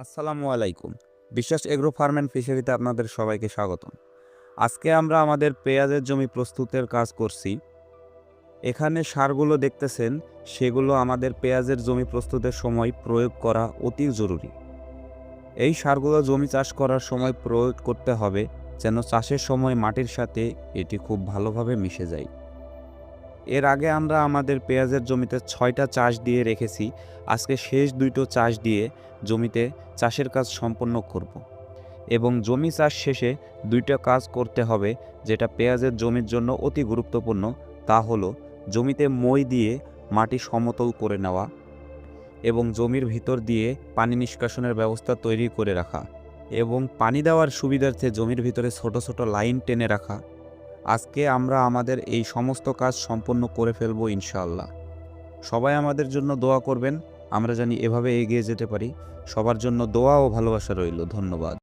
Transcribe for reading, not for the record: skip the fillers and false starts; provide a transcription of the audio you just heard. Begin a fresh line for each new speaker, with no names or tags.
আসসালামু আলাইকুম। বিশ্বাস এগ্রো ফার্ম অ্যান্ড ফিশারিতে আপনাদের সবাইকে স্বাগতম। আজকে আমরা আমাদের পেঁয়াজের জমি প্রস্তুতের কাজ করছি। এখানে সারগুলো দেখতেছেন, সেগুলো আমাদের পেঁয়াজের জমি প্রস্তুতের সময় প্রয়োগ করা অতি জরুরি। এই সারগুলো জমি চাষ করার সময় প্রয়োগ করতে হবে, যেন চাষের সময় মাটির সাথে এটি খুব ভালোভাবে মিশে যায়। এর আগে আমরা আমাদের পেঁয়াজের জমিতে ৬টা চাষ দিয়ে রেখেছি। আজকে শেষ ২টো চাষ দিয়ে জমিতে চাষের কাজ সম্পন্ন করব। এবং জমি চাষ শেষে ২টা কাজ করতে হবে, যেটা পেঁয়াজের জমির জন্য অতি গুরুত্বপূর্ণ। তা হলো জমিতে মই দিয়ে মাটি সমতল করে নেওয়া এবং জমির ভিতর দিয়ে পানি নিষ্কাশনের ব্যবস্থা তৈরি করে রাখা এবং পানি দেওয়ার সুবিধার্থে জমির ভিতরে ছোট ছোট লাইন টেনে রাখা। আজকে আমরা আমাদের এই সমস্ত কাজ সম্পন্ন করে ফেলব ইনশাআল্লাহ। সবাই আমাদের জন্য দোয়া করবেন, আমরা জানি এভাবে এগিয়ে যেতে পারি। সবার জন্য দোয়া ও ভালোবাসা রইল। ধন্যবাদ।